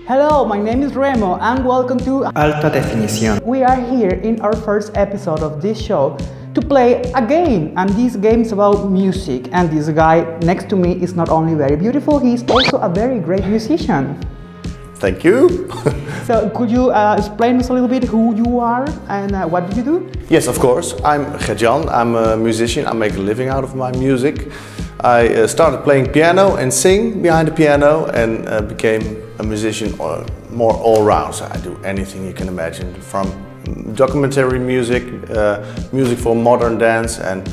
Hello, my name is Remo and welcome to Alta Definicion. We are here in our first episode of this show to play a game, and this game is about music, and this guy next to me is not only very beautiful, he is also a very great musician. Thank you. So could you explain us a little bit who you are and what do you do? Yes, of course. I'm Gertjan. I'm a musician. I make a living out of my music. I started playing piano and sing behind the piano and became a musician more all-round. So I do anything you can imagine, from documentary music, music for modern dance, and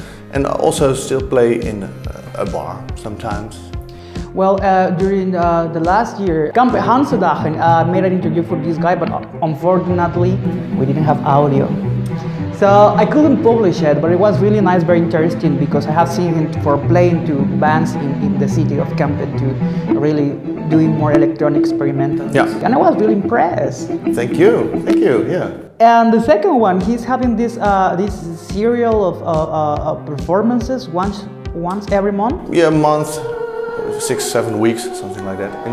also still play in a bar sometimes. Well, during the last year, Hansedagen made an interview for this guy, but unfortunately we didn't have audio. So I couldn't publish it, but it was really nice, very interesting, because I have seen him for playing to bands in the city of Campen, to really doing more electronic experimental music. And I was really impressed. Thank you, yeah. And the second one, he's having this serial of performances once every month? Yeah, a month. 6-7 weeks, something like that,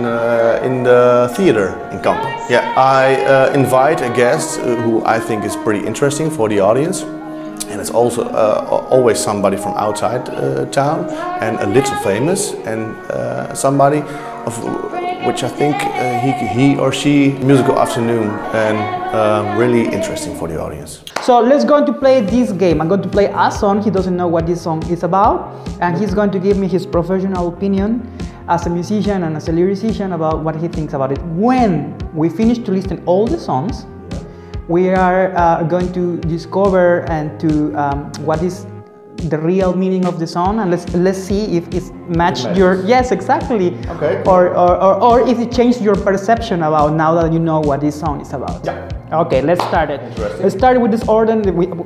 in the theater in Kampen. Yeah, I invite a guest who I think is pretty interesting for the audience, and it's also always somebody from outside town and a little famous, and somebody of which I think he or she musical afternoon, and really interesting for the audience. So let's go to play this game. I'm going to play a song. He doesn't know what this song is about, and he's going to give me his professional opinion as a musician and as a lyricist about what he thinks about it. When we finish to listen all the songs, we are going to discover and to what is the real meaning of the song, and let's see if it's matched your exactly. Okay. Or if it changed your perception about now that you know what this song is about. Yeah. Okay, let's start it. Let's start with this order.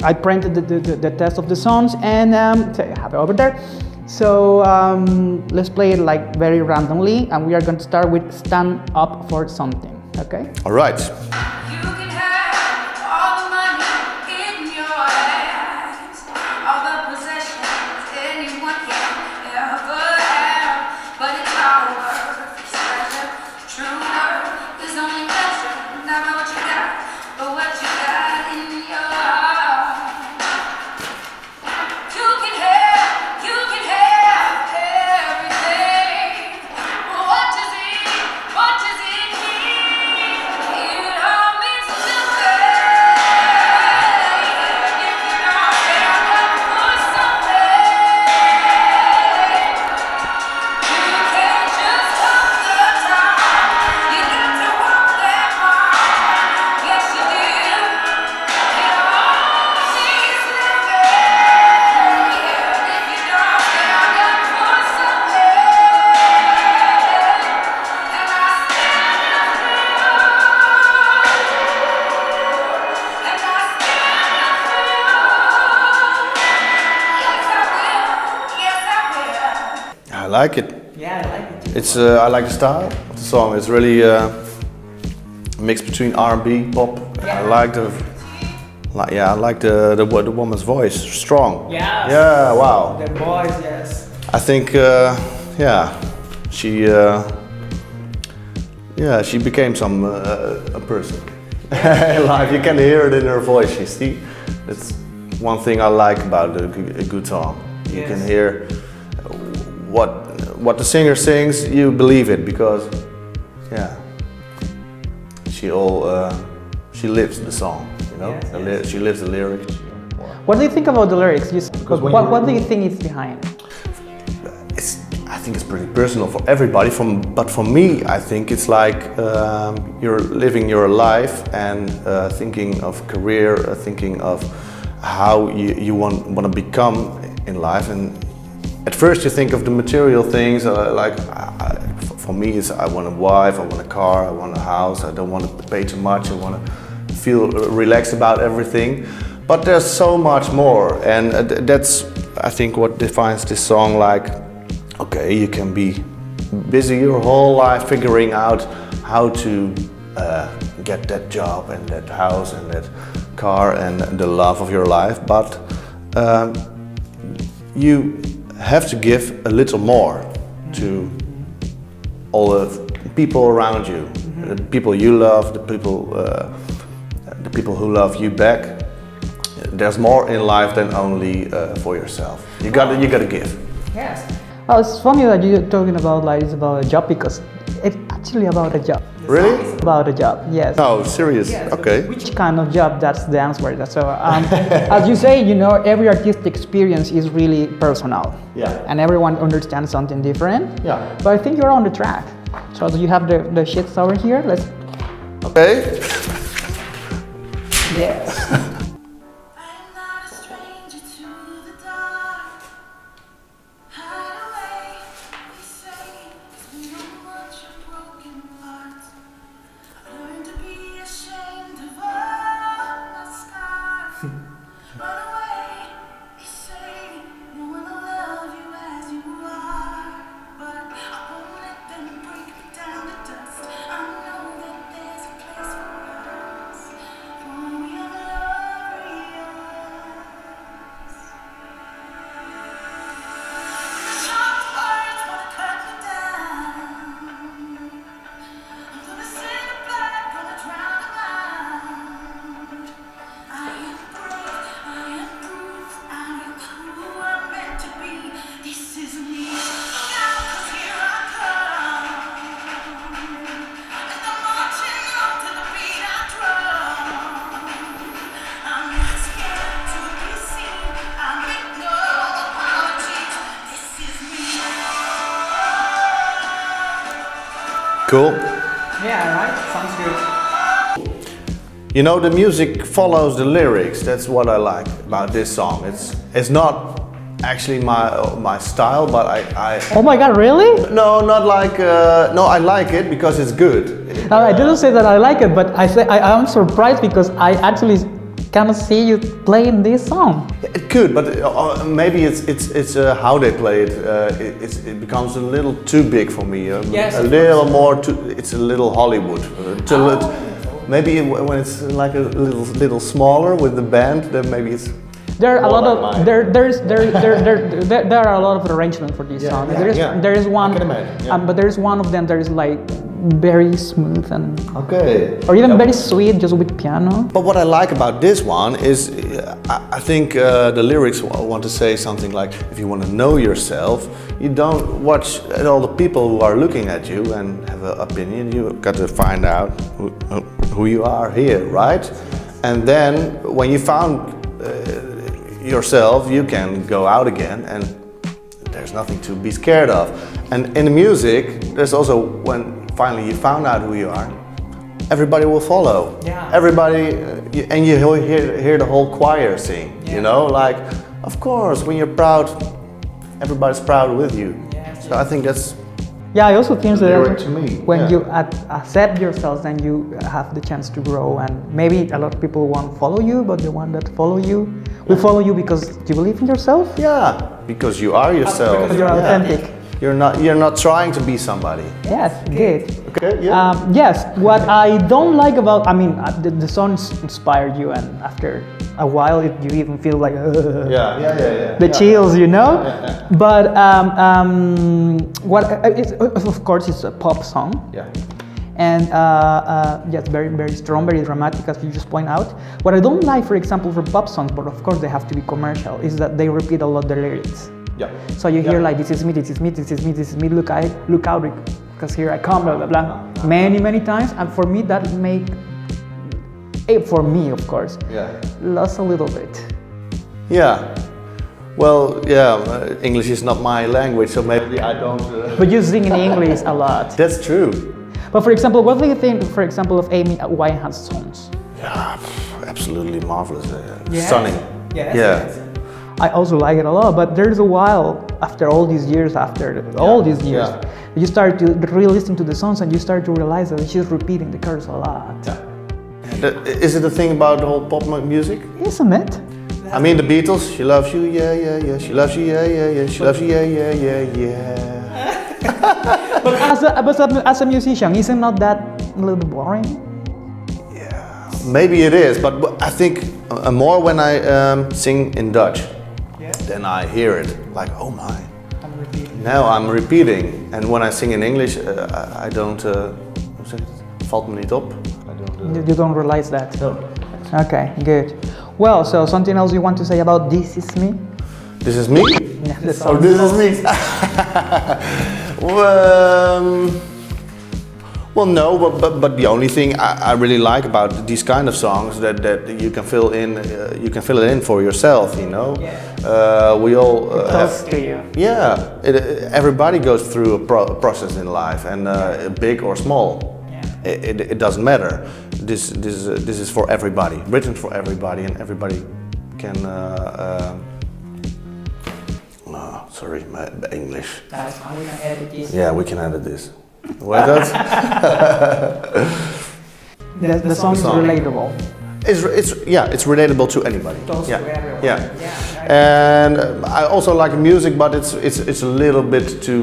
I printed the test of the songs and so I have it over there. So let's play it like very randomly, and we are going to start with "Stand Up for Something." Okay. All right. I like it. Yeah, I like it too. It's I like the style of the song. It's really a mix between R&B, pop. Yeah. I like the woman's voice, strong. Yes. Yeah, wow. The voice, yes. I think she became a person in life. You can hear it in her voice. You see, that's one thing I like about a good song. You can hear what the singer sings, you believe it, because she lives the song, you know. Yes. She lives the lyrics. What do you think about the lyrics? What do you think is behind it? I think it's pretty personal for everybody. But for me, I think it's like you're living your life and thinking of career, thinking of how you want to become in life. And at first you think of the material things, for me it's I want a wife, I want a car, I want a house, I don't want to pay too much, I want to feel relaxed about everything. But there's so much more, and that's I think what defines this song. Like, okay, you can be busy your whole life figuring out how to get that job and that house and that car and the love of your life, but you have to give a little more to all the people around you. the people you love, the people who love you back. There's more in life than only for yourself. You gotta give. Yes. Well, it's funny that you're talking about like it's about a job because it's actually about a job. Really? It's about a job. Yes. Oh, serious? Yes. Okay. Which kind of job? That's the answer. So, as you say, you know, every artistic experience is really personal. Yeah. And everyone understands something different. Yeah. But I think you're on the track. So you have the sheets over here. Let's. Okay. Yes. Cool. Yeah, right? Sounds good. You know, the music follows the lyrics. That's what I like about this song. It's not actually my style, but I Oh my God, really? no, not like no, I like it because it's good. I didn't say that I like it, but I say I am surprised because I actually cannot see you playing this song. It could, but maybe it's how they play it. It becomes a little too big for me. Yes, a little more. It's a little Hollywood. Maybe when it's like a little smaller with the band, then maybe it's. There are a lot of there are a lot of arrangements for this song. There is one, I can imagine, yeah. But there is one of them that is like very smooth and Okay. or even very sweet, just with piano. But what I like about this one is, I think the lyrics want to say something like, if you want to know yourself, you don't watch at all the people who are looking at you and have an opinion. You got to find out who you are here, right? And then when you found yourself, you can go out again, and there's nothing to be scared of. And in the music, there's also when finally you found out who you are, everybody will follow. Yeah. Everybody, and you hear the whole choir sing. Yeah. You know, like, of course, when you're proud, everybody's proud with you. Yes. So I think that's. Yeah, I also think lyric that to me. when Yeah. you accept yourself, then you have the chance to grow. And maybe a lot of people won't follow you, but the one that follow you will follow you because you believe in yourself. Yeah, because you are yourself. Because you're authentic. You're not trying to be somebody. Yes, good. Okay. Yeah. Yes, what I don't like about, I mean, the song inspired you, and after a while, you even feel like Yeah. the chills, you know. But of course, it's a pop song. Yeah. And yes, very, very strong, very dramatic, as you just point out. What I don't like, for example, for pop songs, but of course they have to be commercial, is that they repeat a lot the lyrics. Yeah. So you hear like, this is me, this is me, this is me, this is me, look out, because here I come, blah, blah, blah, many times. And for me, that for me, of course, lost a little bit. Yeah. Well, yeah, English is not my language, so maybe I don't... But you sing in English a lot. That's true. But for example, what do you think, for example, of Amy Winehouse's songs? Yeah, absolutely marvelous. Yes. Stunning. Yes. Yeah. I also like it a lot, but there's a while, after all these years, you start to re-listen to the songs and you start to realize that she's repeating the chorus a lot. Yeah. Is it a thing about the whole pop music? Isn't it? I mean, the Beatles, she loves you, yeah. She loves you, yeah. She loves you, yeah. But as a musician, isn't not that a little bit boring? Yeah, maybe it is, but I think more when I sing in Dutch, then I hear it like, oh my. I'm repeating. Now I'm repeating, and when I sing in English, I don't valt me niet op. You don't realize that? No. Okay, good. Well, so something else you want to say about This Is Me? This is me? Yeah, the Oh, song. this is me. Well, no, but the only thing I really like about these kind of songs that you can fill in, you can fill it in for yourself, you know. Yeah. We all Close to you. Yeah, everybody goes through a process in life, and big or small, Yeah. it doesn't matter. This is for everybody, written for everybody, and everybody can. Sorry, my English. That's how we can edit this. Yeah, we can edit this. What that? The song is relatable. It's relatable to anybody. Close Yeah, to everyone. yeah. Yeah. And I also like music, but it's a little bit too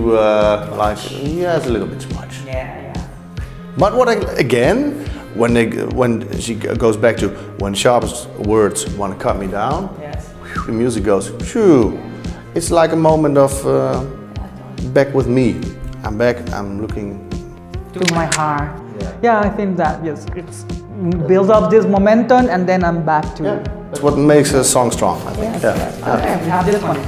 like it's a little bit too much. Yeah. But again, when she goes back to when sharpest words want to cut me down, Yes. the music goes phew. It's like a moment of back with me. I'm back. I'm looking To my heart. Yeah, I think that yes, it's builds up this momentum, and then I'm back to. That's what makes a song strong, I think. Okay, we have this one.